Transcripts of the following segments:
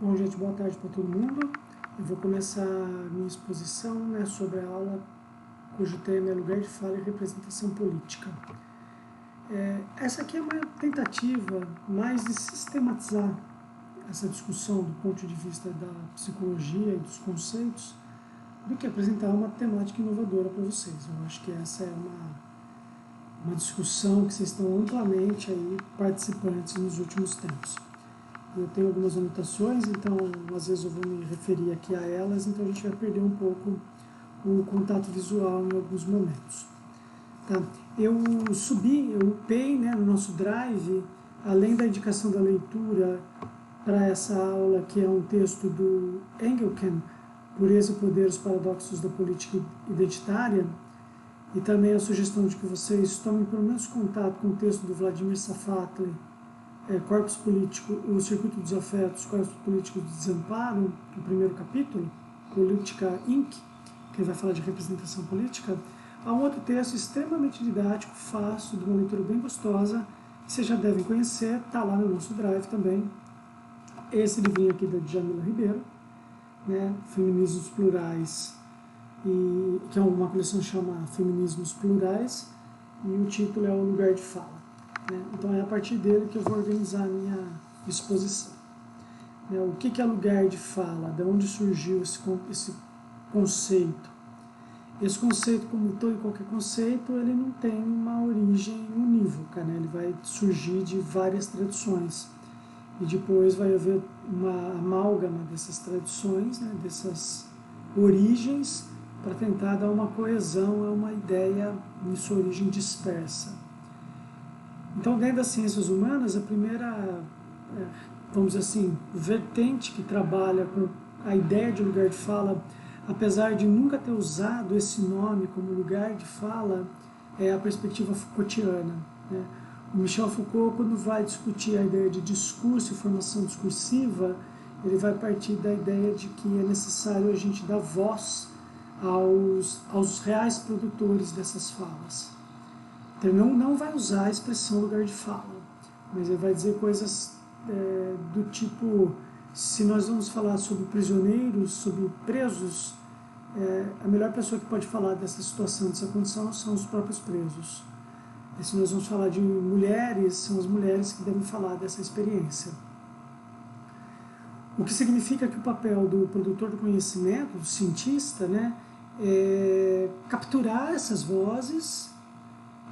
Bom, gente, boa tarde para todo mundo. Eu vou começar a minha exposição, sobre a aula cujo tema é lugar de fala e representação política. Essa aqui é uma tentativa mais de sistematizar essa discussão do ponto de vista da psicologia e dos conceitos do que apresentar uma temática inovadora para vocês. Eu acho que essa é uma discussão que vocês estão amplamente aí participantes nos últimos tempos. Eu tenho algumas anotações, então às vezes eu vou me referir aqui a elas, então a gente vai perder um pouco o contato visual em alguns momentos. Tá? Eu upei no nosso Drive, além da indicação da leitura para essa aula, que é um texto do Engelken, Pureza e Poder, os Paradoxos da Política Identitária, e também a sugestão de que vocês tomem pelo menos contato com o texto do Vladimir Safatli, Corpus Político, o Circuito dos Afetos, Corpus Político do Desamparo, o primeiro capítulo, Política Inc., que vai falar de representação política. Há um outro texto extremamente didático, fácil, de uma leitura bem gostosa, que vocês já devem conhecer, está lá no nosso Drive também. Esse livrinho aqui da Djamila Ribeiro, Feminismos Plurais, que é uma coleção que chama Feminismos Plurais, e o título é O Lugar de Fala. Então é a partir dele que eu vou organizar a minha exposição. O que é lugar de fala? De onde surgiu esse conceito? Esse conceito, como todo e qualquer conceito, ele não tem uma origem unívoca, ele vai surgir de várias tradições. E depois vai haver uma amálgama dessas tradições, dessas origens, para tentar dar uma coesão a uma ideia em sua origem dispersa. Então, dentro das ciências humanas, a primeira, vamos dizer assim, vertente que trabalha com a ideia de lugar de fala, apesar de nunca ter usado esse nome como lugar de fala, é a perspectiva Foucaultiana. O Michel Foucault, quando vai discutir a ideia de discurso e formação discursiva, ele vai partir da ideia de que é necessário a gente dar voz aos reais produtores dessas falas. Então, ele não vai usar a expressão lugar de fala, mas ele vai dizer coisas do tipo, se nós vamos falar sobre prisioneiros, sobre presos, a melhor pessoa que pode falar dessa situação, dessa condição, são os próprios presos. E se nós vamos falar de mulheres, são as mulheres que devem falar dessa experiência. O que significa que o papel do produtor do conhecimento, do cientista, é capturar essas vozes,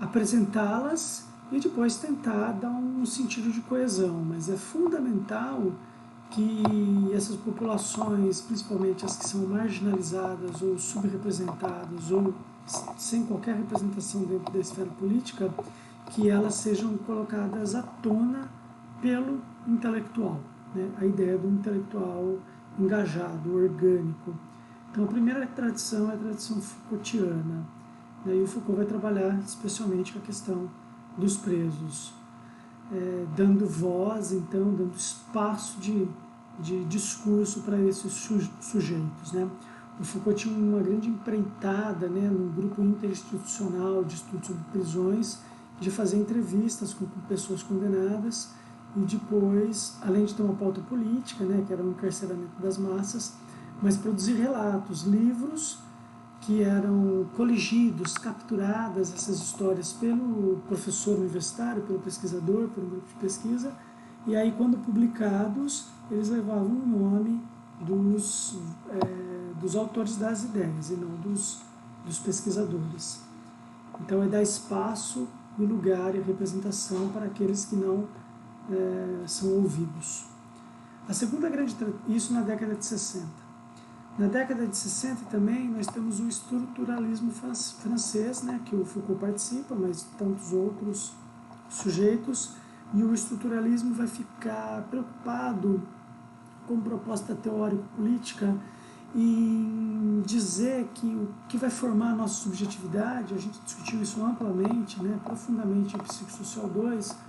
apresentá-las e depois tentar dar um sentido de coesão. Mas é fundamental que essas populações, principalmente as que são marginalizadas ou subrepresentadas ou sem qualquer representação dentro da esfera política, que elas sejam colocadas à tona pelo intelectual, a ideia do intelectual engajado, orgânico. Então a primeira tradição é a tradição Foucaultiana, e o Foucault vai trabalhar especialmente com a questão dos presos, dando voz, então, dando espaço de discurso para esses sujeitos. O Foucault tinha uma grande empreitada no grupo interinstitucional de estudos sobre prisões, de fazer entrevistas com pessoas condenadas e depois, além de ter uma pauta política, que era o encarceramento das massas, mas produzir relatos, livros que eram coligidos, capturadas essas histórias pelo professor universitário, pelo pesquisador, pelo grupo de pesquisa, e aí, quando publicados, eles levavam o nome dos autores das ideias e não dos pesquisadores. Então, é dar espaço e lugar e representação para aqueles que não são ouvidos. A segunda grande... Isso na década de 60. Na década de 60 também nós temos o estruturalismo francês, que o Foucault participa, mas tantos outros sujeitos, e o estruturalismo vai ficar preocupado com proposta teórico-política em dizer que o que vai formar a nossa subjetividade, a gente discutiu isso amplamente, profundamente em Psicossocial 2,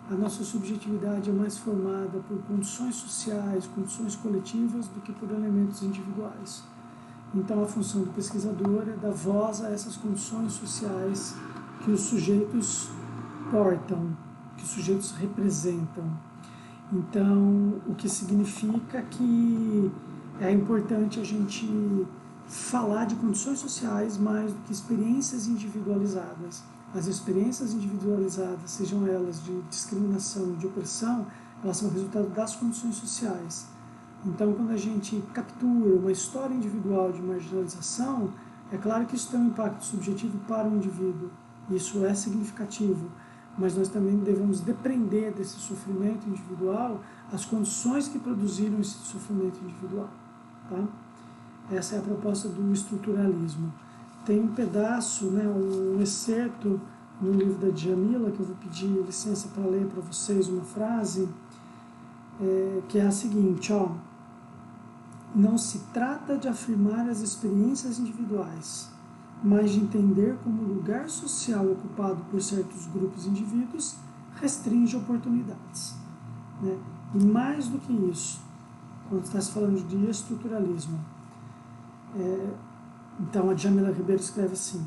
a nossa subjetividade é mais formada por condições sociais, condições coletivas, do que por elementos individuais. Então, a função do pesquisador é dar voz a essas condições sociais que os sujeitos portam, que os sujeitos representam. Então, o que significa que é importante a gente falar de condições sociais mais do que experiências individualizadas. As experiências individualizadas, sejam elas de discriminação, de opressão, elas são resultado das condições sociais. Então, quando a gente captura uma história individual de marginalização, é claro que isso tem um impacto subjetivo para o indivíduo, isso é significativo, mas nós também devemos depender desse sofrimento individual as condições que produziram esse sofrimento individual. Tá? Essa é a proposta do estruturalismo. Tem um pedaço, né, um excerto no livro da Djamila, que eu vou pedir licença para ler para vocês uma frase, que é a seguinte, ó: não se trata de afirmar as experiências individuais, mas de entender como o lugar social ocupado por certos grupos de indivíduos restringe oportunidades. Né? E mais do que isso, quando está se falando de estruturalismo, então a Djamila Ribeiro escreve assim: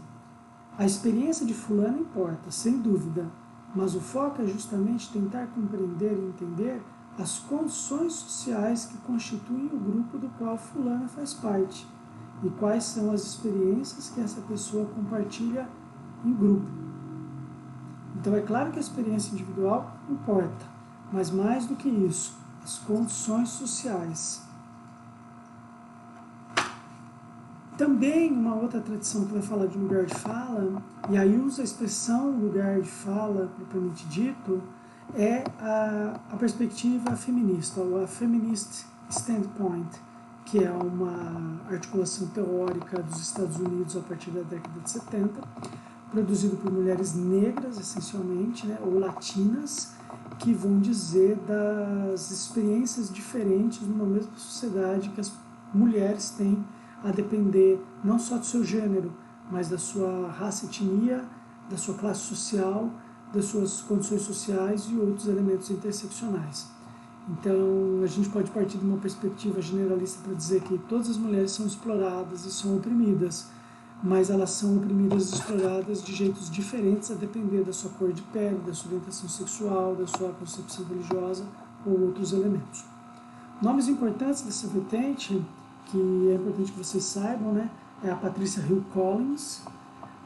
a experiência de fulano importa, sem dúvida, mas o foco é justamente tentar compreender e entender as condições sociais que constituem o grupo do qual fulano faz parte e quais são as experiências que essa pessoa compartilha em grupo. Então é claro que a experiência individual importa, mas mais do que isso, as condições sociais. Também uma outra tradição que vai falar de lugar de fala, e aí usa a expressão lugar de fala, propriamente dito, é a perspectiva feminista, ou a Feminist Standpoint, que é uma articulação teórica dos Estados Unidos a partir da década de 70, produzido por mulheres negras, essencialmente, né, ou latinas, que vão dizer das experiências diferentes numa mesma sociedade que as mulheres têm a depender não só do seu gênero, mas da sua raça, etnia, da sua classe social, das suas condições sociais e outros elementos interseccionais. Então, a gente pode partir de uma perspectiva generalista para dizer que todas as mulheres são exploradas e são oprimidas, mas elas são oprimidas e exploradas de jeitos diferentes a depender da sua cor de pele, da sua orientação sexual, da sua concepção religiosa ou outros elementos. Nomes importantes dessa vertente, que é importante que vocês saibam, né, é a Patrícia Hill Collins,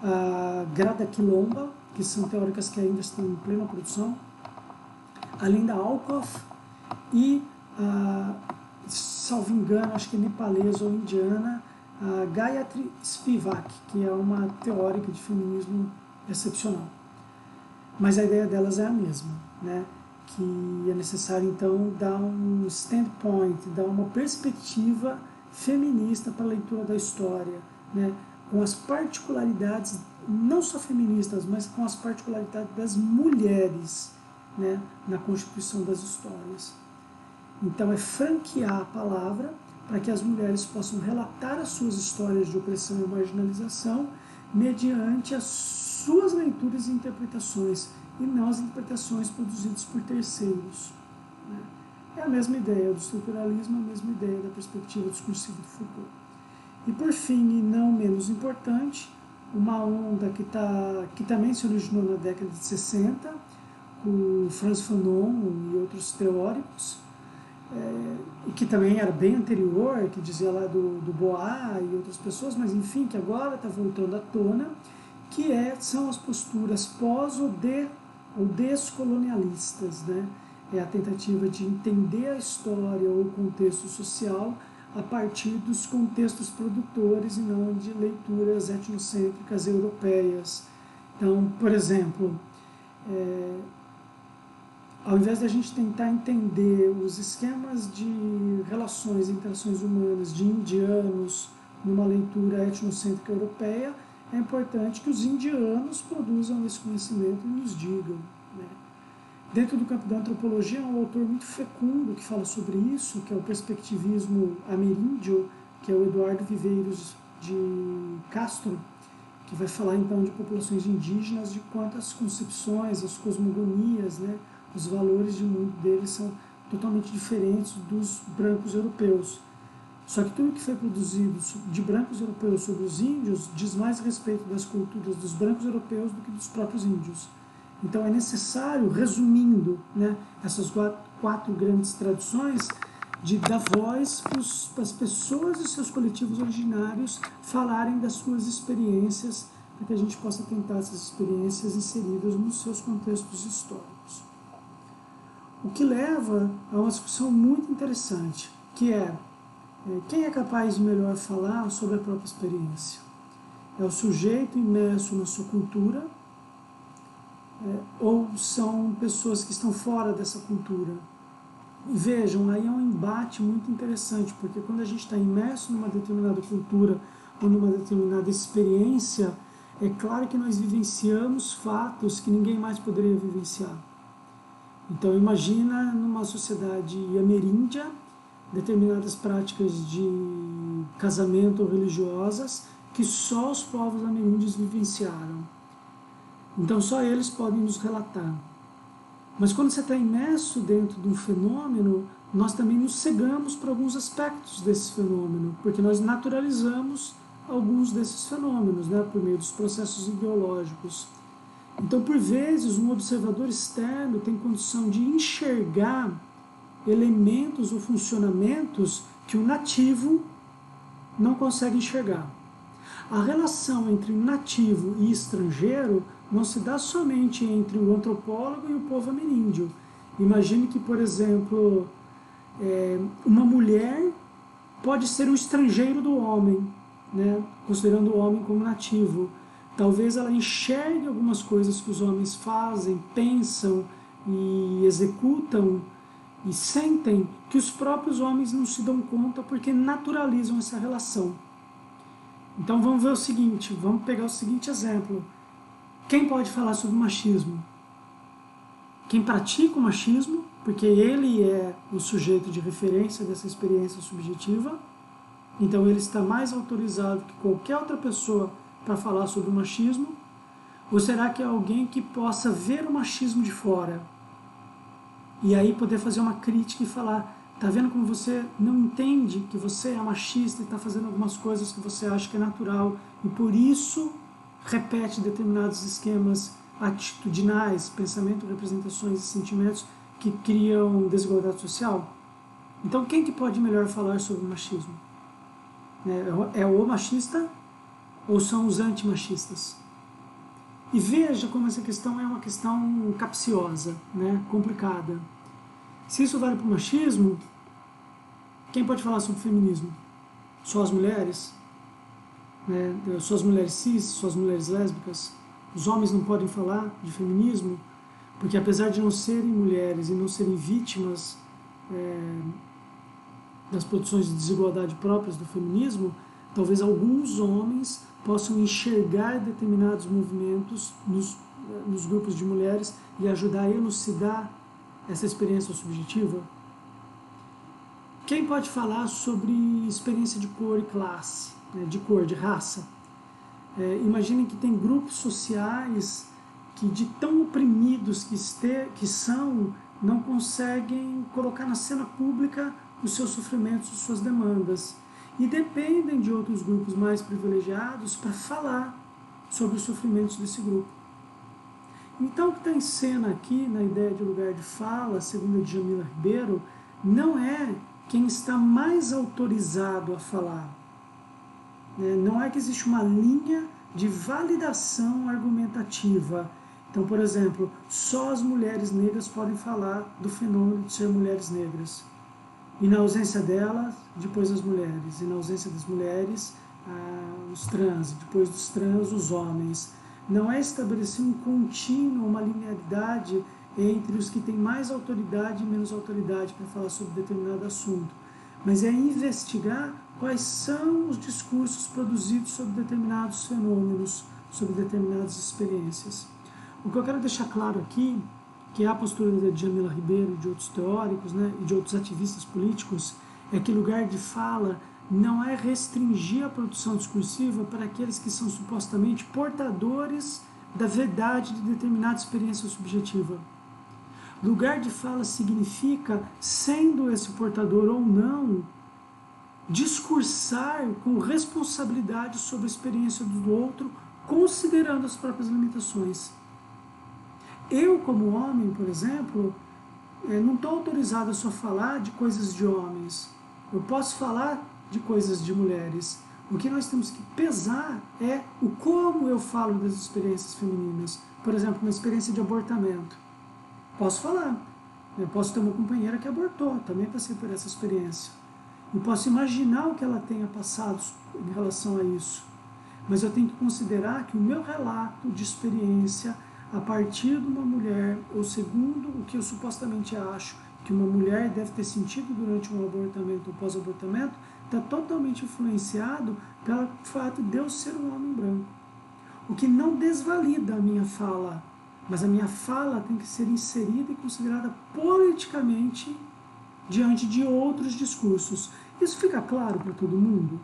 a Grada Quilomba, que são teóricas que ainda estão em plena produção, a Linda Alcoff e, salvo engano, acho que é nepalesa ou indiana, a Gayatri Spivak, que é uma teórica de feminismo excepcional. Mas a ideia delas é a mesma, né? Que é necessário, então, dar um standpoint, dar uma perspectiva feminista para a leitura da história, né? Com as particularidades, não só feministas, mas com as particularidades das mulheres, né? Na constituição das histórias. Então, é franquear a palavra para que as mulheres possam relatar as suas histórias de opressão e marginalização mediante as suas leituras e interpretações, e não as interpretações produzidas por terceiros. Né? É a mesma ideia do estruturalismo, a mesma ideia da perspectiva discursiva de Foucault. E por fim, e não menos importante, uma onda que também se originou na década de 60, com Frantz Fanon e outros teóricos, e que também era bem anterior, que dizia lá do Bois e outras pessoas, mas enfim, que agora está voltando à tona, que são as posturas pós- ou descolonialistas, né? É a tentativa de entender a história ou o contexto social a partir dos contextos produtores e não de leituras etnocêntricas europeias. Então, por exemplo, ao invés de a gente tentar entender os esquemas de relações e interações humanas de indianos numa leitura etnocêntrica europeia, é importante que os indianos produzam esse conhecimento e nos digam. Né? Dentro do campo da antropologia, há um autor muito fecundo que fala sobre isso, que é o perspectivismo ameríndio, que é o Eduardo Viveiros de Castro, que vai falar então de populações indígenas, de quantas concepções, as cosmogonias, né, os valores de mundo deles são totalmente diferentes dos brancos europeus. Só que tudo que foi produzido de brancos europeus sobre os índios diz mais respeito das culturas dos brancos europeus do que dos próprios índios. Então é necessário, resumindo, né, essas 4 grandes tradições de dar voz para as pessoas e seus coletivos originários falarem das suas experiências, para que a gente possa tentar essas experiências inseridas nos seus contextos históricos. O que leva a uma discussão muito interessante, que é quem é capaz de melhor falar sobre a própria experiência? É o sujeito imerso na sua cultura, ou são pessoas que estão fora dessa cultura? E vejam, aí é um embate muito interessante, porque quando a gente está imerso numa determinada cultura ou numa determinada experiência, é claro que nós vivenciamos fatos que ninguém mais poderia vivenciar. Então imagina numa sociedade ameríndia, determinadas práticas de casamento ou religiosas que só os povos ameríndios vivenciaram. Então só eles podem nos relatar. Mas quando você está imerso dentro de um fenômeno, nós também nos cegamos para alguns aspectos desse fenômeno, porque nós naturalizamos alguns desses fenômenos, né, por meio dos processos ideológicos. Então, por vezes, um observador externo tem condição de enxergar elementos ou funcionamentos que o nativo não consegue enxergar. A relação entre nativo e estrangeiro não se dá somente entre o antropólogo e o povo ameríndio. Imagine que, por exemplo, uma mulher pode ser um estrangeiro do homem, né, considerando o homem como nativo. Talvez ela enxergue algumas coisas que os homens fazem, pensam e executam e sentem que os próprios homens não se dão conta porque naturalizam essa relação. Então vamos ver o seguinte, vamos pegar o seguinte exemplo. Quem pode falar sobre machismo? Quem pratica o machismo, porque ele é o sujeito de referência dessa experiência subjetiva, então ele está mais autorizado que qualquer outra pessoa para falar sobre o machismo? Ou será que é alguém que possa ver o machismo de fora e aí poder fazer uma crítica e falar: tá vendo como você não entende que você é machista e está fazendo algumas coisas que você acha que é natural e por isso repete determinados esquemas atitudinais, pensamento, representações e sentimentos que criam desigualdade social? Então quem que pode melhor falar sobre o machismo? É o machista ou são os antimachistas? E veja como essa questão é uma questão capciosa, né? Complicada. Se isso vale para o machismo, quem pode falar sobre o feminismo? Só as mulheres? Né? Só as mulheres cis, só as mulheres lésbicas? Os homens não podem falar de feminismo? Porque apesar de não serem mulheres e não serem vítimas das produções de desigualdade próprias do feminismo, talvez alguns homens possam enxergar determinados movimentos nos grupos de mulheres e ajudar a elucidar essa experiência subjetiva. Quem pode falar sobre experiência de cor e classe, né, de cor, de raça? Imaginem que tem grupos sociais que, de tão oprimidos que são, não conseguem colocar na cena pública os seus sofrimentos, as suas demandas. E dependem de outros grupos mais privilegiados para falar sobre os sofrimentos desse grupo. Então, o que está em cena aqui, na ideia de lugar de fala, segundo a Djamila Ribeiro, não é quem está mais autorizado a falar. Não é que existe uma linha de validação argumentativa. Então, por exemplo, só as mulheres negras podem falar do fenômeno de ser mulheres negras. E na ausência delas, depois as mulheres. E na ausência das mulheres, os trans. Depois dos trans, os homens. Não é estabelecer um contínuo, uma linearidade entre os que têm mais autoridade e menos autoridade para falar sobre determinado assunto. Mas é investigar quais são os discursos produzidos sobre determinados fenômenos, sobre determinadas experiências. O que eu quero deixar claro aqui, que é a postura da Djamila Ribeiro e de outros teóricos, né, e de outros ativistas políticos, é que lugar de fala não é restringir a produção discursiva para aqueles que são supostamente portadores da verdade de determinada experiência subjetiva. Lugar de fala significa, sendo esse portador ou não, discursar com responsabilidade sobre a experiência do outro, considerando as próprias limitações. Eu, como homem, por exemplo, não estou autorizado a só falar de coisas de homens. Eu posso falar de coisas de mulheres. O que nós temos que pesar é o como eu falo das experiências femininas. Por exemplo, uma experiência de abortamento. Posso falar. Eu posso ter uma companheira que abortou, também passei por essa experiência. Eu posso imaginar o que ela tenha passado em relação a isso. Mas eu tenho que considerar que o meu relato de experiência a partir de uma mulher, ou segundo o que eu supostamente acho que uma mulher deve ter sentido durante um abortamento ou pós-abortamento, está totalmente influenciado pelo fato de eu ser um homem branco. O que não desvalida a minha fala, mas a minha fala tem que ser inserida e considerada politicamente diante de outros discursos. Isso fica claro para todo mundo?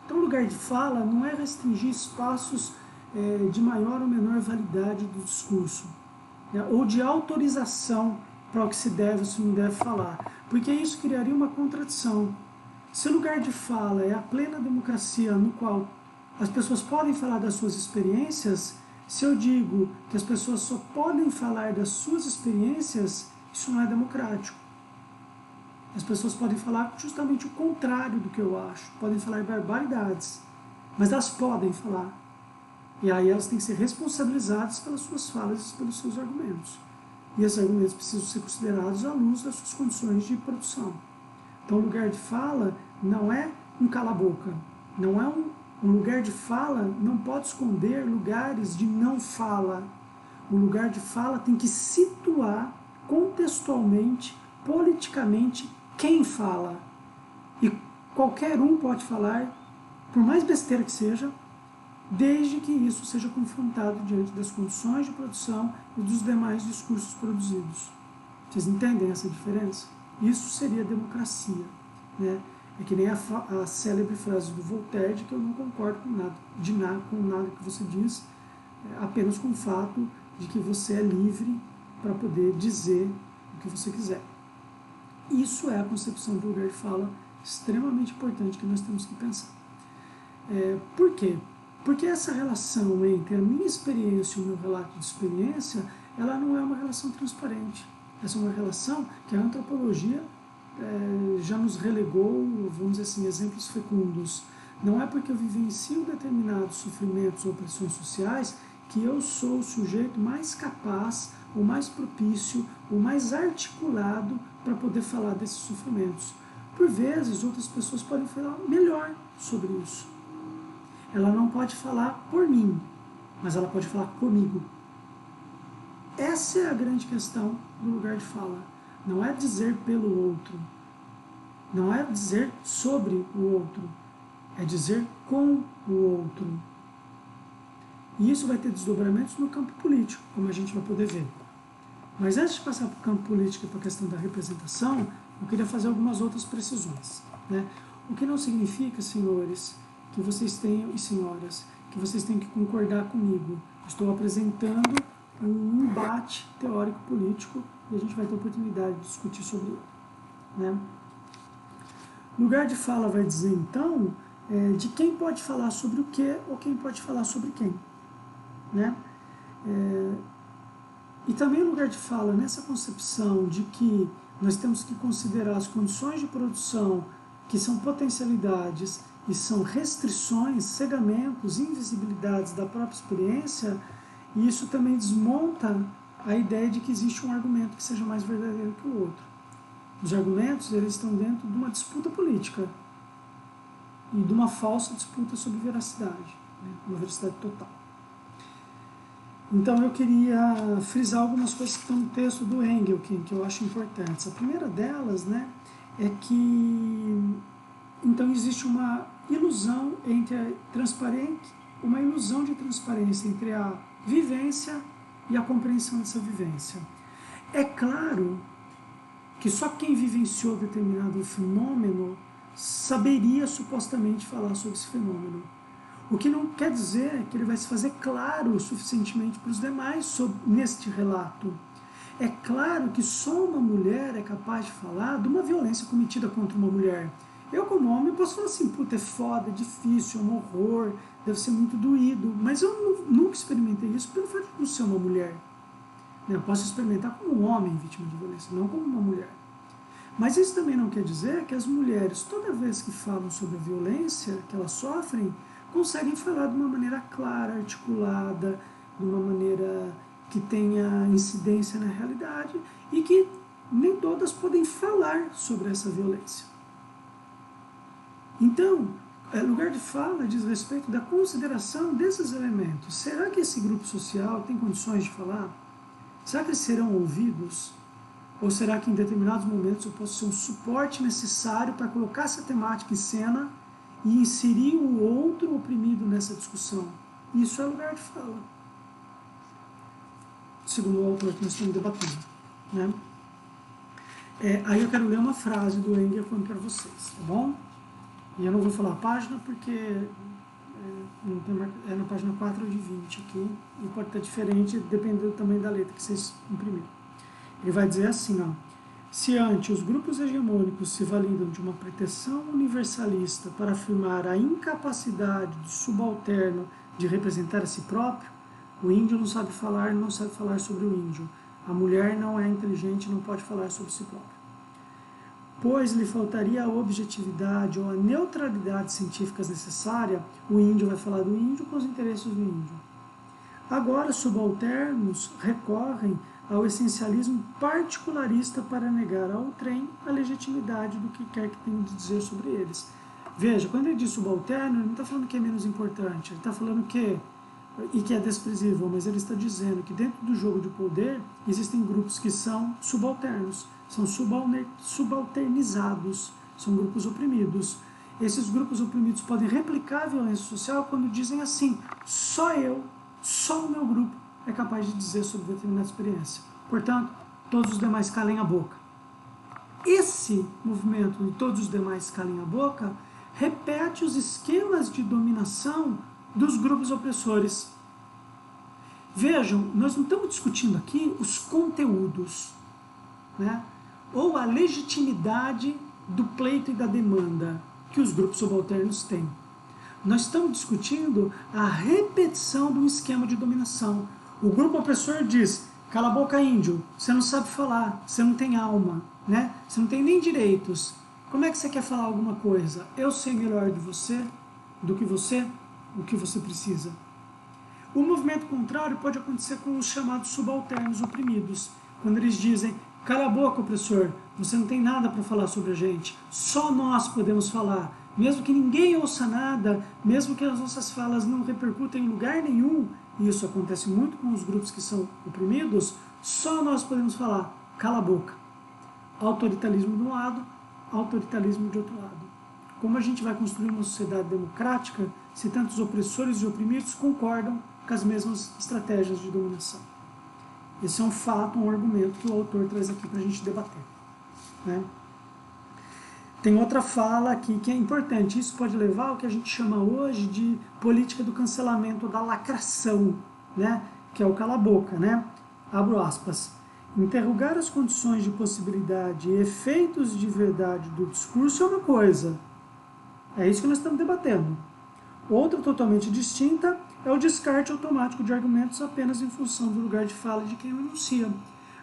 Então, o lugar de fala não é restringir espaços de maior ou menor validade do discurso, né, ou de autorização para o que se deve ou se não deve falar, porque isso criaria uma contradição. Se o lugar de fala é a plena democracia no qual as pessoas podem falar das suas experiências, se eu digo que as pessoas só podem falar das suas experiências, isso não é democrático. As pessoas podem falar justamente o contrário do que eu acho, podem falar barbaridades, mas elas podem falar. E aí elas têm que ser responsabilizadas pelas suas falas e pelos seus argumentos. E esses argumentos precisam ser considerados à luz das suas condições de produção. Então, o lugar de fala não é um cala-boca, não é um lugar de fala, não pode esconder lugares de não fala. O lugar de fala tem que situar contextualmente, politicamente, quem fala. E qualquer um pode falar, por mais besteira que seja, desde que isso seja confrontado diante das condições de produção e dos demais discursos produzidos. Vocês entendem essa diferença? Isso seria democracia, né? É que nem a célebre frase do Voltaire de que eu não concordo com nada que você diz, apenas com o fato de que você é livre para poder dizer o que você quiser. Isso é a concepção do lugar de fala extremamente importante que nós temos que pensar. Por quê? Porque essa relação entre a minha experiência e o meu relato de experiência, ela não é uma relação transparente. Essa é uma relação que a antropologia já nos relegou, vamos dizer assim, exemplos fecundos. Não é porque eu vivencio determinados sofrimentos ou pressões sociais que eu sou o sujeito mais capaz, ou mais propício, ou mais articulado para poder falar desses sofrimentos. Por vezes, outras pessoas podem falar melhor sobre isso. Ela não pode falar por mim, mas ela pode falar comigo. Essa é a grande questão do lugar de fala. Não é dizer pelo outro, não é dizer sobre o outro, é dizer com o outro. E isso vai ter desdobramentos no campo político, como a gente vai poder ver. Mas antes de passar para o campo político e para a questão da representação, eu queria fazer algumas outras precisões, né? O que não significa, senhores, que vocês tenham, e senhoras, que vocês tenham que concordar comigo. Estou apresentando um embate teórico-político e a gente vai ter a oportunidade de discutir sobre ele, né? Lugar de fala vai dizer, então, de quem pode falar sobre o que ou quem pode falar sobre quem, né? E também lugar de fala nessa concepção de que nós temos que considerar as condições de produção que são potencialidades e são restrições, cegamentos, invisibilidades da própria experiência, e isso também desmonta a ideia de que existe um argumento que seja mais verdadeiro que o outro. Os argumentos, eles estão dentro de uma disputa política e de uma falsa disputa sobre veracidade, né? Uma veracidade total. Então eu queria frisar algumas coisas que estão no texto do Engelken, que eu acho importantes. A primeira delas, né, é que então existe uma ilusão uma ilusão de transparência entre a vivência e a compreensão dessa vivência. É claro que só quem vivenciou determinado fenômeno saberia supostamente falar sobre esse fenômeno. O que não quer dizer que ele vai se fazer claro o suficientemente para os demais neste relato. É claro que só uma mulher é capaz de falar de uma violência cometida contra uma mulher. Eu, como homem, posso falar assim, puta, é foda, é difícil, é um horror, deve ser muito doído, mas eu nunca experimentei isso pelo fato de não ser uma mulher. né? Eu posso experimentar como um homem vítima de violência, não como uma mulher. Mas isso também não quer dizer que as mulheres, toda vez que falam sobre a violência que elas sofrem, conseguem falar de uma maneira clara, articulada, de uma maneira que tenha incidência na realidade e que nem todas podem falar sobre essa violência. Então, lugar de fala diz respeito da consideração desses elementos. Será que esse grupo social tem condições de falar? Será que eles serão ouvidos? Ou será que em determinados momentos eu posso ser um suporte necessário para colocar essa temática em cena e inserir o outro oprimido nessa discussão? Isso é lugar de fala, segundo o autor que nós estamos debatendo, né? Aí eu quero ler uma frase do Engel para vocês, tá bom? E eu não vou falar a página porque não tem é na página 4 de 20 aqui, e pode estar diferente dependendo do tamanho da letra que vocês imprimiram. Ele vai dizer assim, ó: se antes os grupos hegemônicos se validam de uma pretensão universalista para afirmar a incapacidade do subalterno de representar a si próprio, o índio não sabe falar sobre o índio. A mulher não é inteligente, não pode falar sobre si própria. Pois lhe faltaria a objetividade ou a neutralidade científicas necessária, o índio vai falar do índio com os interesses do índio. Agora, os subalternos recorrem ao essencialismo particularista para negar ao trem a legitimidade do que quer que tenha de dizer sobre eles. Veja, quando ele diz subalterno, ele não está falando que é menos importante, ele está falando que é desprezível, mas ele está dizendo que dentro do jogo de poder existem grupos que são subalternos, são subalternizados, são grupos oprimidos. Esses grupos oprimidos podem replicar a violência social quando dizem assim: só eu, só o meu grupo é capaz de dizer sobre determinada experiência. Portanto, todos os demais calem a boca. Esse movimento de todos os demais calem a boca repete os esquemas de dominação dos grupos opressores. Vejam, nós não estamos discutindo aqui os conteúdos, né? Ou a legitimidade do pleito e da demanda que os grupos subalternos têm. Nós estamos discutindo a repetição de um esquema de dominação. O grupo opressor diz: cala a boca, índio, você não sabe falar, você não tem alma, né? Você não tem nem direitos. Como é que você quer falar alguma coisa? Eu sei melhor de você, do que você, o que você precisa. O movimento contrário pode acontecer com os chamados subalternos oprimidos, quando eles dizem: cala a boca, opressor, você não tem nada para falar sobre a gente, só nós podemos falar. Mesmo que ninguém ouça nada, mesmo que as nossas falas não repercutam em lugar nenhum, e isso acontece muito com os grupos que são oprimidos, só nós podemos falar: cala a boca. Autoritarismo de um lado, autoritarismo de outro lado. Como a gente vai construir uma sociedade democrática se tantos opressores e oprimidos concordam com as mesmas estratégias de dominação? Esse é um fato, um argumento que o autor traz aqui para a gente debater, né? Tem outra fala aqui que é importante. Isso pode levar ao que a gente chama hoje de política do cancelamento, da lacração, né? Que é o cala-boca, né? Abro aspas. Interrogar as condições de possibilidade e efeitos de verdade do discurso é uma coisa. É isso que nós estamos debatendo. Outra totalmente distinta é o descarte automático de argumentos apenas em função do lugar de fala de quem o enuncia.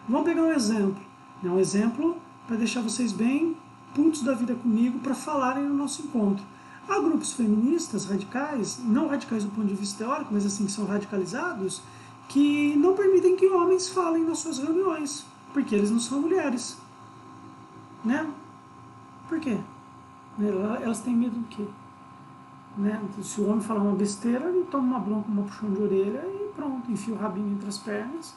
Vamos pegar um exemplo. Um exemplo para deixar vocês bem putos da vida comigo para falarem no nosso encontro. Há grupos feministas radicais, não radicais do ponto de vista teórico, mas assim que são radicalizados, que não permitem que homens falem nas suas reuniões, porque eles não são mulheres. Né? Por quê? Elas têm medo do quê? Né? Se o homem falar uma besteira, ele toma uma bronca, uma puxão de orelha e pronto, enfia o rabinho entre as pernas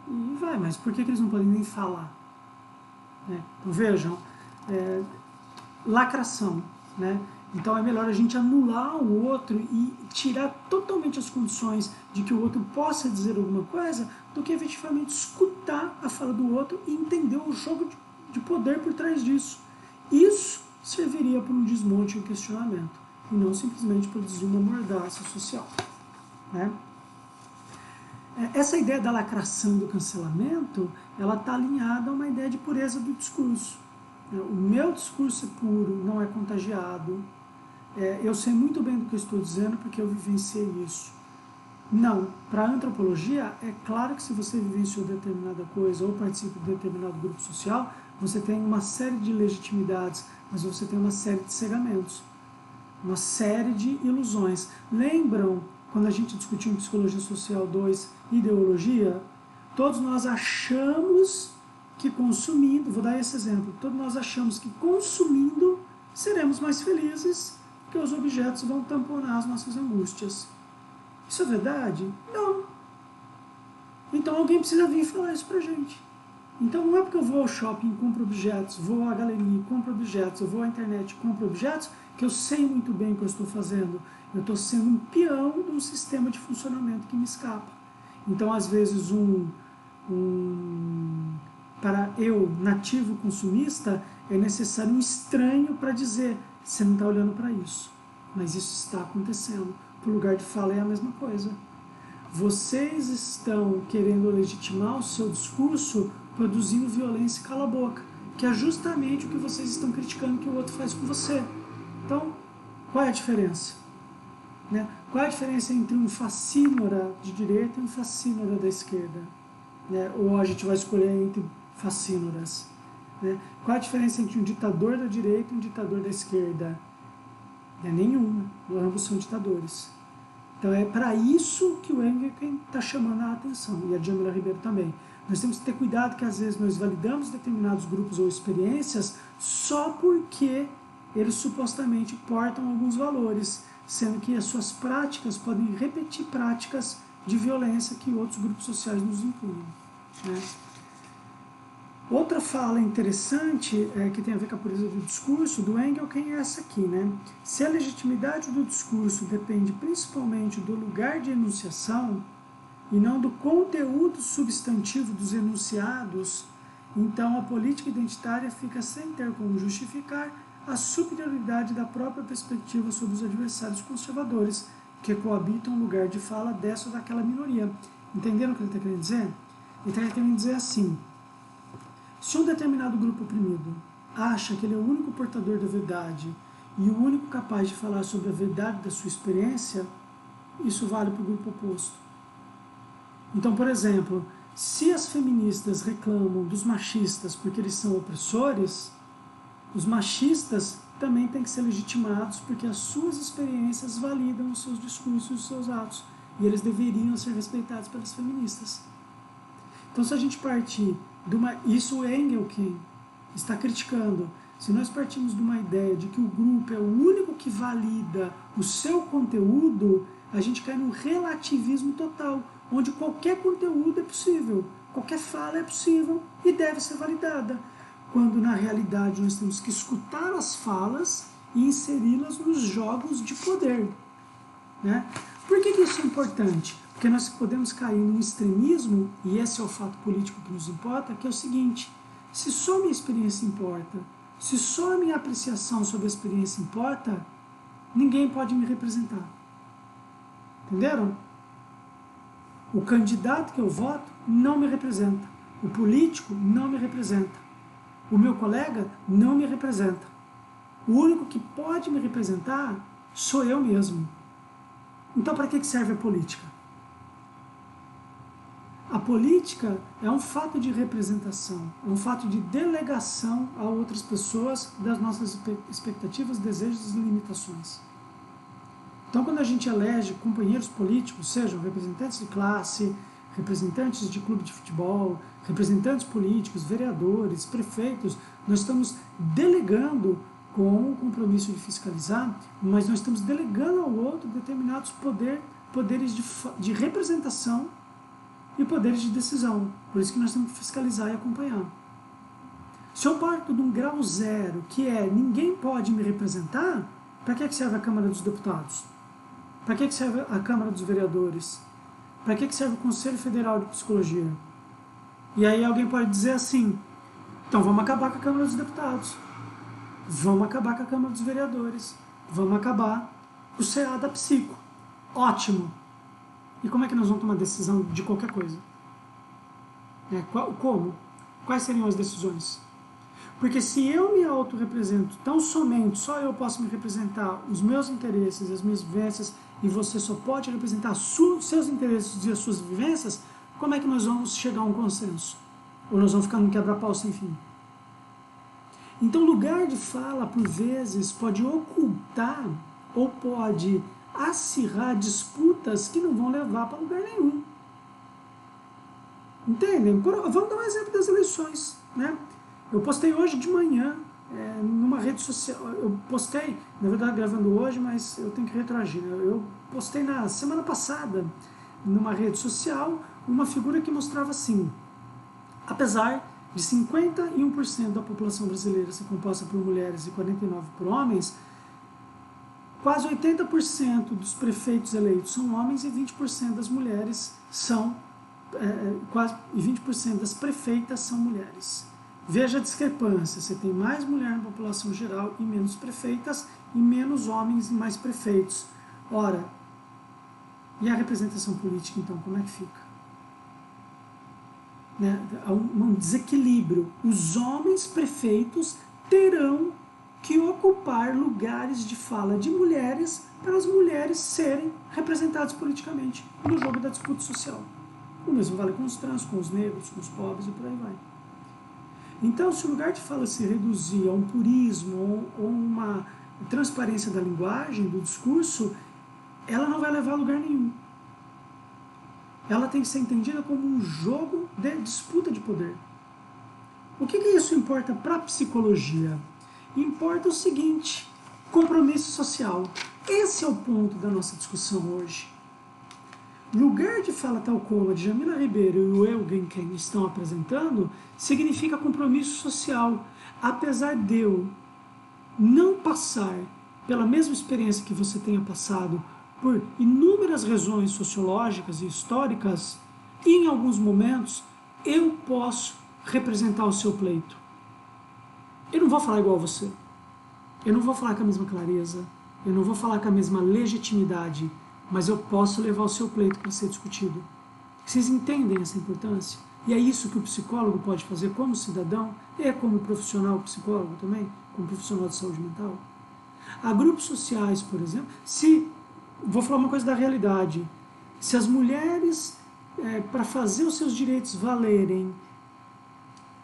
e vai. Mas por que eles não podem nem falar? Né? Então vejam, lacração, né? Então é melhor a gente anular o outro e tirar totalmente as condições de que o outro possa dizer alguma coisa, do que efetivamente escutar a fala do outro e entender o jogo de poder por trás disso. Isso serviria para um desmonte e um questionamento, e não simplesmente produzir uma mordaça social, né? Essa ideia da lacração e do cancelamento, ela está alinhada a uma ideia de pureza do discurso. O meu discurso é puro, não é contagiado. Eu sei muito bem do que eu estou dizendo porque eu vivenciei isso. Não. Para a antropologia, é claro que se você vivenciou determinada coisa ou participa de determinado grupo social, você tem uma série de legitimidades, mas você tem uma série de cegamentos, uma série de ilusões. Lembram quando a gente discutiu em Psicologia Social 2, ideologia? Todos nós achamos que consumindo, vou dar esse exemplo, todos nós achamos que consumindo seremos mais felizes, porque os objetos vão tamponar as nossas angústias. Isso é verdade? Não. Então alguém precisa vir falar isso pra gente. Então não é porque eu vou ao shopping e compro objetos, vou à galeria e compro objetos, eu vou à internet e compro objetos, que eu sei muito bem o que eu estou fazendo. Eu estou sendo um peão de um sistema de funcionamento que me escapa. Então, às vezes, para eu, nativo consumista, é necessário um estranho para dizer, você não está olhando para isso. Mas isso está acontecendo. O lugar de fala é a mesma coisa. Vocês estão querendo legitimar o seu discurso produzindo violência e cala-boca, que é justamente o que vocês estão criticando que o outro faz com você. Então, qual é a diferença? Né? Qual é a diferença entre um facínora de direita e um facínora da esquerda? Né? Ou a gente vai escolher entre facínoras? Né? Qual é a diferença entre um ditador da direita e um ditador da esquerda? Não é nenhuma, ambos são ditadores. Então é para isso que o Engelken está chamando a atenção, e a Djamila Ribeiro também. Nós temos que ter cuidado que às vezes nós validamos determinados grupos ou experiências só porque eles supostamente portam alguns valores, sendo que as suas práticas podem repetir práticas de violência que outros grupos sociais nos impõem. Né? Outra fala interessante, que tem a ver com a pureza do discurso, do Engelken, é essa aqui. Né? Se a legitimidade do discurso depende principalmente do lugar de enunciação e não do conteúdo substantivo dos enunciados, então a política identitária fica sem ter como justificar a superioridade da própria perspectiva sobre os adversários conservadores, que coabitam o lugar de fala dessa ou daquela minoria. Entenderam o que ele está querendo dizer? Ele está querendo dizer assim: se um determinado grupo oprimido acha que ele é o único portador da verdade e o único capaz de falar sobre a verdade da sua experiência, isso vale para o grupo oposto. Então, por exemplo, se as feministas reclamam dos machistas porque eles são opressores, os machistas também têm que ser legitimados porque as suas experiências validam os seus discursos e os seus atos, e eles deveriam ser respeitados pelas feministas. Então, se a gente partir isso o Engelken está criticando. Se nós partimos de uma ideia de que o grupo é o único que valida o seu conteúdo, a gente cai num relativismo total, onde qualquer conteúdo é possível, qualquer fala é possível e deve ser validada, quando na realidade nós temos que escutar as falas e inseri-las nos jogos de poder. Né? Por que isso é importante? Porque nós podemos cair num extremismo, e esse é o fato político que nos importa, que é o seguinte: se só a minha experiência importa, se só a minha apreciação sobre a experiência importa, ninguém pode me representar. Entenderam? O candidato que eu voto não me representa. O político não me representa. O meu colega não me representa. O único que pode me representar sou eu mesmo. Então, para que serve a política? A política é um fato de representação, é um fato de delegação a outras pessoas das nossas expectativas, desejos e limitações. Então, quando a gente elege companheiros políticos, sejam representantes de classe, representantes de clube de futebol, representantes políticos, vereadores, prefeitos, nós estamos delegando com o compromisso de fiscalizar, mas nós estamos delegando ao outro determinados poderes de representação e poderes de decisão. Por isso que nós temos que fiscalizar e acompanhar. Se eu parto de um grau zero, que é ninguém pode me representar, para que serve a Câmara dos Deputados? Para que serve a Câmara dos Vereadores? Para que serve o Conselho Federal de Psicologia? E aí alguém pode dizer assim: então vamos acabar com a Câmara dos Deputados, vamos acabar com a Câmara dos Vereadores, vamos acabar com o CA da Psico. Ótimo! E como é que nós vamos tomar decisão de qualquer coisa? Como? Quais seriam as decisões? Porque se eu me autorrepresento tão somente, só eu posso me representar, os meus interesses, as minhas vivências, e você só pode representar seus interesses e as suas vivências, como é que nós vamos chegar a um consenso? Ou nós vamos ficar num quebra-pau sem fim? Então, lugar de fala, por vezes, pode ocultar ou pode acirrar disputas que não vão levar para lugar nenhum. Entendem? Vamos dar um exemplo das eleições, né? Eu postei hoje de manhã, numa rede social, eu postei, na verdade gravando hoje, mas eu tenho que retroagir, né? Eu postei na semana passada, numa rede social, uma figura que mostrava assim: apesar de 51% da população brasileira ser composta por mulheres e 49% por homens, quase 80% dos prefeitos eleitos são homens e 20% das mulheres são, quase 20% das prefeitas são mulheres. Veja a discrepância, você tem mais mulher na população geral e menos prefeitas, e menos homens e mais prefeitos. Ora, e a representação política, então, como é que fica? Né? Há um desequilíbrio. Os homens prefeitos terão que ocupar lugares de fala de mulheres para as mulheres serem representadas politicamente no jogo da disputa social. O mesmo vale com os trans, com os negros, com os pobres e por aí vai. Então, se o lugar de fala se reduzir a um purismo ou uma transparência da linguagem, do discurso, ela não vai levar a lugar nenhum. Ela tem que ser entendida como um jogo de disputa de poder. O que isso importa para a psicologia? Importa o seguinte: compromisso social. Esse é o ponto da nossa discussão hoje. Lugar de fala tal como a de Jamila Ribeiro e o Eugen Ken estão apresentando significa compromisso social. Apesar de eu não passar pela mesma experiência que você tenha passado, por inúmeras razões sociológicas e históricas, e em alguns momentos eu posso representar o seu pleito. Eu não vou falar igual a você. Eu não vou falar com a mesma clareza. Eu não vou falar com a mesma legitimidade. Mas eu posso levar o seu pleito para ser discutido. Vocês entendem essa importância? E é isso que o psicólogo pode fazer como cidadão e como profissional psicólogo também, como profissional de saúde mental. Há grupos sociais, por exemplo, vou falar uma coisa da realidade, se as mulheres, para fazer os seus direitos valerem,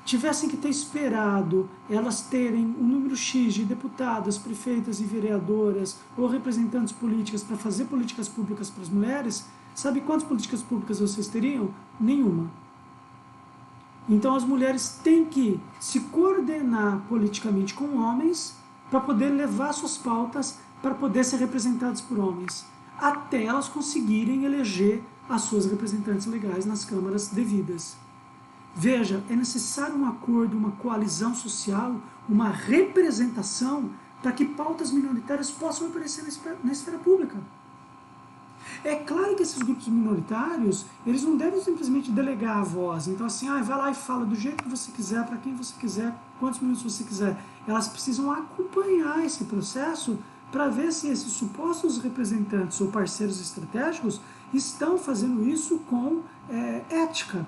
tivessem que ter esperado elas terem um número X de deputadas, prefeitas e vereadoras ou representantes políticas para fazer políticas públicas para as mulheres, sabe quantas políticas públicas vocês teriam? Nenhuma. Então as mulheres têm que se coordenar politicamente com homens para poder levar suas pautas para poder ser representadas por homens, até elas conseguirem eleger as suas representantes legais nas câmaras devidas. Veja, é necessário um acordo, uma coalizão social, uma representação para que pautas minoritárias possam aparecer na esfera pública. É claro que esses grupos minoritários, eles não devem simplesmente delegar a voz. Então assim, vai lá e fala do jeito que você quiser, para quem você quiser, quantos minutos você quiser. Elas precisam acompanhar esse processo para ver se esses supostos representantes ou parceiros estratégicos estão fazendo isso com ética,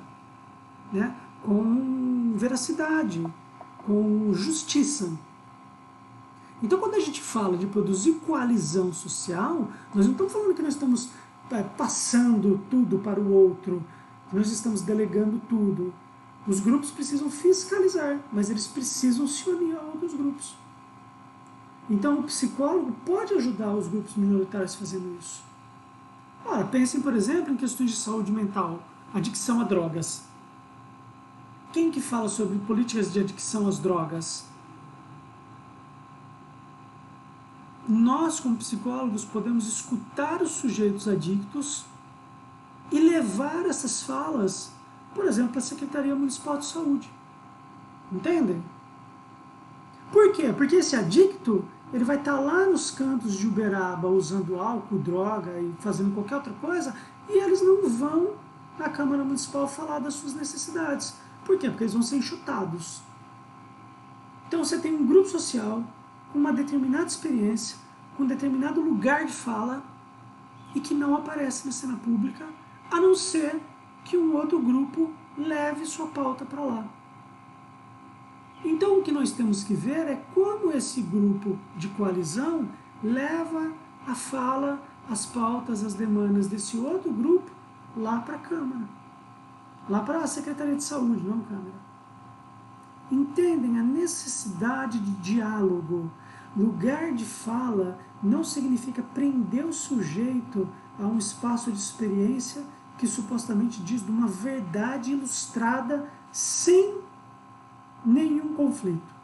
né? Com veracidade, com justiça. Então, quando a gente fala de produzir coalizão social, nós não estamos falando que nós estamos passando tudo para o outro, nós estamos delegando tudo. Os grupos precisam fiscalizar, mas eles precisam se unir a outros grupos. Então, o psicólogo pode ajudar os grupos minoritários fazendo isso. Ora, pensem, por exemplo, em questões de saúde mental, adicção a drogas. Quem que fala sobre políticas de adicção às drogas? Nós, como psicólogos, podemos escutar os sujeitos adictos e levar essas falas, por exemplo, para a Secretaria Municipal de Saúde. Entendem? Por quê? Porque esse adicto, ele vai estar lá nos cantos de Uberaba usando álcool, droga e fazendo qualquer outra coisa, e eles não vão na Câmara Municipal falar das suas necessidades. Por quê? Porque eles vão ser enxutados. Então você tem um grupo social com uma determinada experiência, com um determinado lugar de fala e que não aparece na cena pública, a não ser que um outro grupo leve sua pauta para lá. Então o que nós temos que ver é como esse grupo de coalizão leva a fala as pautas, as demandas desse outro grupo lá para a Câmara, lá para a Secretaria de Saúde, não Câmara. Entendem a necessidade de diálogo. Lugar de fala não significa prender o sujeito a um espaço de experiência que supostamente diz de uma verdade ilustrada sem nenhum conflito.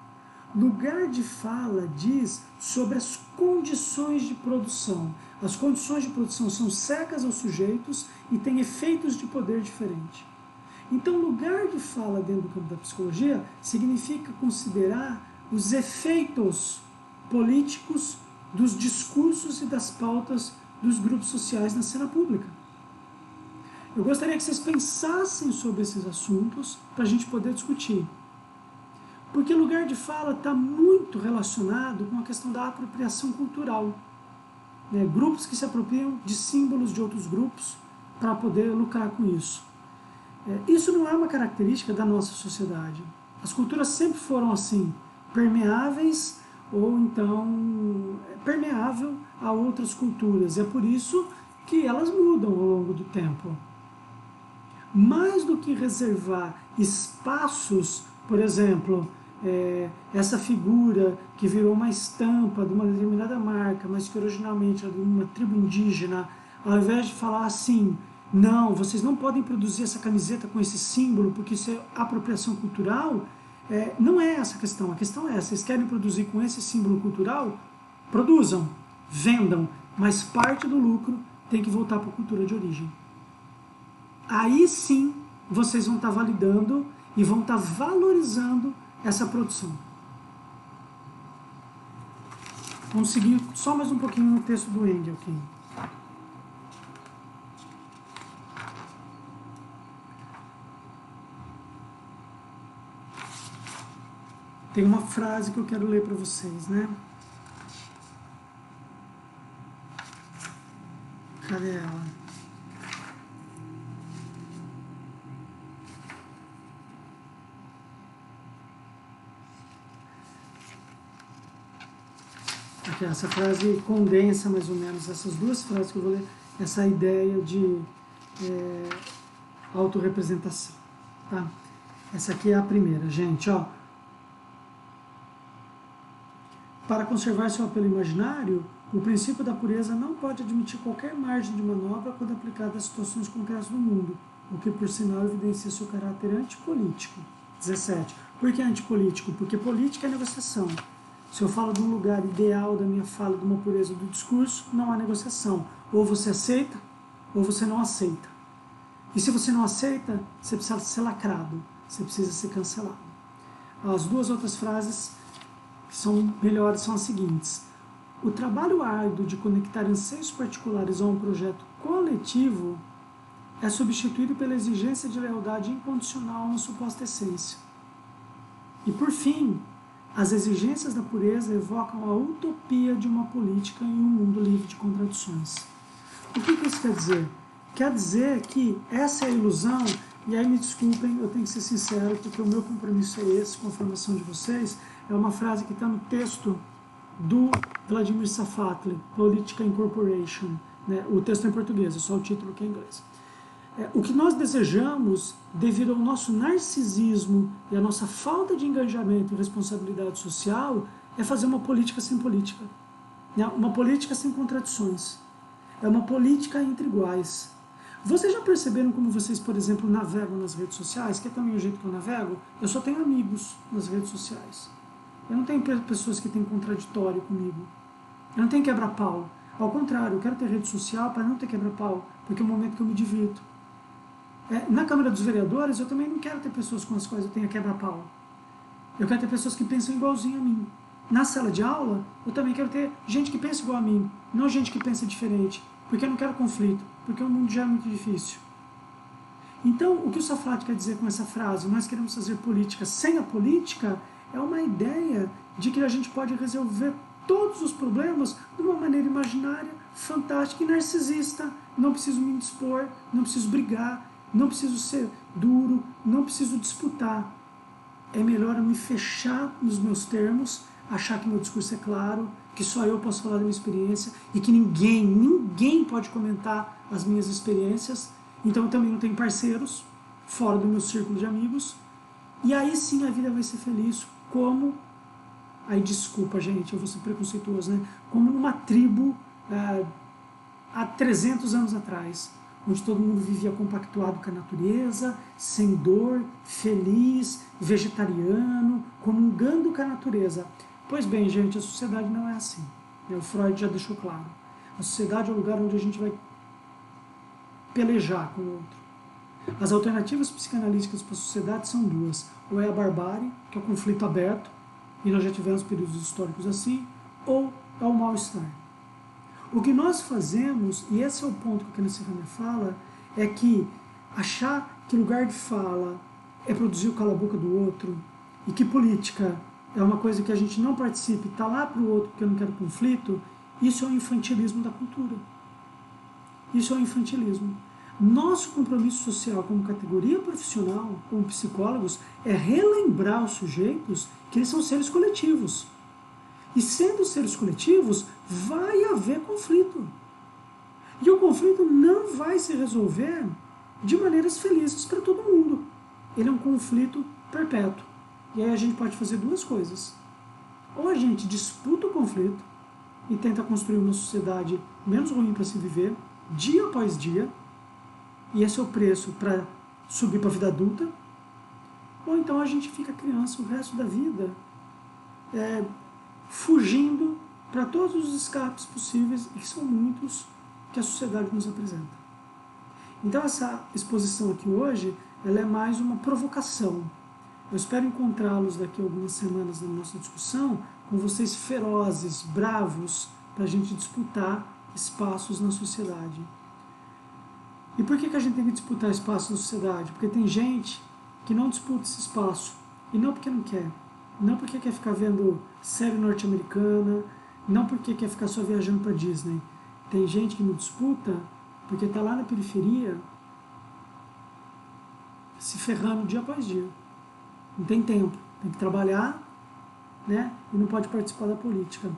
Lugar de fala diz sobre as condições de produção. As condições de produção são cegas aos sujeitos e têm efeitos de poder diferentes. Então, lugar de fala dentro do campo da psicologia significa considerar os efeitos políticos dos discursos e das pautas dos grupos sociais na cena pública. Eu gostaria que vocês pensassem sobre esses assuntos para a gente poder discutir. Porque lugar de fala está muito relacionado com a questão da apropriação cultural. Né? Grupos que se apropriam de símbolos de outros grupos para poder lucrar com isso. Isso não é uma característica da nossa sociedade. As culturas sempre foram assim, permeáveis ou então permeável a outras culturas. É por isso que elas mudam ao longo do tempo. Mais do que reservar espaços, por exemplo, essa figura que virou uma estampa de uma determinada marca, mas que originalmente era de uma tribo indígena, ao invés de falar assim, não, vocês não podem produzir essa camiseta com esse símbolo, porque isso é apropriação cultural, não é essa a questão é essa, vocês querem produzir com esse símbolo cultural? Produzam, vendam, mas parte do lucro tem que voltar para a cultura de origem. Aí sim, vocês vão estar validando e vão estar valorizando essa produção. Vamos seguir só mais um pouquinho no texto do Engel aqui. Tem uma frase que eu quero ler para vocês, né? Cadê ela? Aqui, essa frase condensa mais ou menos essas duas frases que eu vou ler, essa ideia de autorrepresentação. Tá? Essa aqui é a primeira, gente, ó. Para conservar seu apelo imaginário, o princípio da pureza não pode admitir qualquer margem de manobra quando aplicado às situações concretas do mundo, o que, por sinal, evidencia seu caráter antipolítico. 17. Por que antipolítico? Porque política é negociação. Se eu falo de um lugar ideal da minha fala, de uma pureza do discurso, não há negociação. Ou você aceita, ou você não aceita. E se você não aceita, você precisa ser lacrado, você precisa ser cancelado. As duas outras frases que são melhores são as seguintes. O trabalho árduo de conectar anseios particulares a um projeto coletivo é substituído pela exigência de lealdade incondicional a uma suposta essência. E por fim, as exigências da pureza evocam a utopia de uma política em um mundo livre de contradições. O que isso quer dizer? Quer dizer que essa é a ilusão, e aí me desculpem, eu tenho que ser sincero, porque o meu compromisso é esse, com a formação de vocês. É uma frase que está no texto do Vladimir Safatli, Politica Incorporation. Né? O texto é em português, é só o título que é em inglês. O que nós desejamos, devido ao nosso narcisismo e à nossa falta de engajamento e responsabilidade social, é fazer uma política sem política. Né? Uma política sem contradições. É uma política entre iguais. Vocês já perceberam como vocês, por exemplo, navegam nas redes sociais? Que é também o jeito que eu navego? Eu só tenho amigos nas redes sociais. Eu não tenho pessoas que têm contraditório comigo. Eu não tenho quebra-pau. Ao contrário, eu quero ter rede social para não ter quebra-pau, porque é o momento que eu me divirto. Na Câmara dos Vereadores, eu também não quero ter pessoas com as quais eu tenha quebra-pau. Eu quero ter pessoas que pensam igualzinho a mim. Na sala de aula, eu também quero ter gente que pensa igual a mim, não gente que pensa diferente, porque eu não quero conflito, porque o mundo já é muito difícil. Então, o que o Safatli quer dizer com essa frase, nós queremos fazer política sem a política, é uma ideia de que a gente pode resolver todos os problemas de uma maneira imaginária, fantástica e narcisista. Não preciso me indispor, não preciso brigar, não preciso ser duro, não preciso disputar. É melhor eu me fechar nos meus termos, achar que meu discurso é claro, que só eu posso falar da minha experiência e que ninguém pode comentar as minhas experiências. Então eu também não tenho parceiros fora do meu círculo de amigos. E aí sim a vida vai ser feliz, como... Aí desculpa, gente, eu vou ser preconceituoso, né? Como numa tribo há 300 anos atrás, onde todo mundo vivia compactuado com a natureza, sem dor, feliz, vegetariano, comungando com a natureza. Pois bem, gente, a sociedade não é assim. O Freud já deixou claro. A sociedade é o lugar onde a gente vai pelejar com o outro. As alternativas psicanalíticas para a sociedade são duas. Ou é a barbárie, que é o conflito aberto, e nós já tivemos períodos históricos assim, ou é o mal-estar. O que nós fazemos, e esse é o ponto que o Kenneth Hammer fala, é que achar que lugar de fala é produzir o cala-boca do outro, e que política é uma coisa que a gente não participe, está lá para o outro porque eu não quero conflito, isso é o infantilismo da cultura. Isso é o infantilismo. Nosso compromisso social como categoria profissional, como psicólogos, é relembrar os sujeitos que eles são seres coletivos. E sendo seres coletivos, vai haver conflito. E o conflito não vai se resolver de maneiras felizes para todo mundo. Ele é um conflito perpétuo. E aí a gente pode fazer duas coisas. Ou a gente disputa o conflito e tenta construir uma sociedade menos ruim para se viver, dia após dia, e esse é o preço para subir para a vida adulta, ou então a gente fica criança o resto da vida, fugindo para todos os escapes possíveis, e que são muitos, que a sociedade nos apresenta. Então essa exposição aqui hoje, ela é mais uma provocação. Eu espero encontrá-los daqui a algumas semanas na nossa discussão, com vocês ferozes, bravos, para a gente disputar espaços na sociedade. E por que a gente tem que disputar espaço na sociedade? Porque tem gente que não disputa esse espaço, e não porque não quer, não porque quer ficar vendo série norte-americana, não porque quer ficar só viajando para Disney. Tem gente que não disputa porque está lá na periferia se ferrando dia após dia. Não tem tempo, tem que trabalhar, né? E não pode participar da política.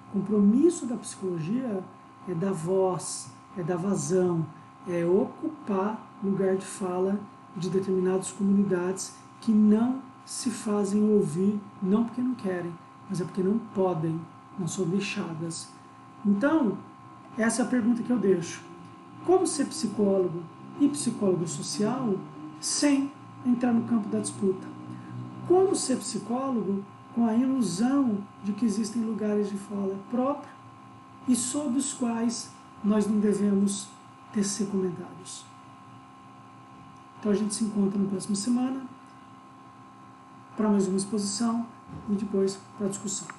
O compromisso da psicologia é dar voz, é dar vazão, é ocupar lugar de fala de determinadas comunidades que não se fazem ouvir, não porque não querem, mas é porque não podem, não são deixadas. Então, essa é a pergunta que eu deixo. Como ser psicólogo e psicólogo social sem entrar no campo da disputa? Como ser psicólogo com a ilusão de que existem lugares de fala próprio e sob os quais nós não devemos tecer comentários? Então a gente se encontra na próxima semana para mais uma exposição e depois para a discussão.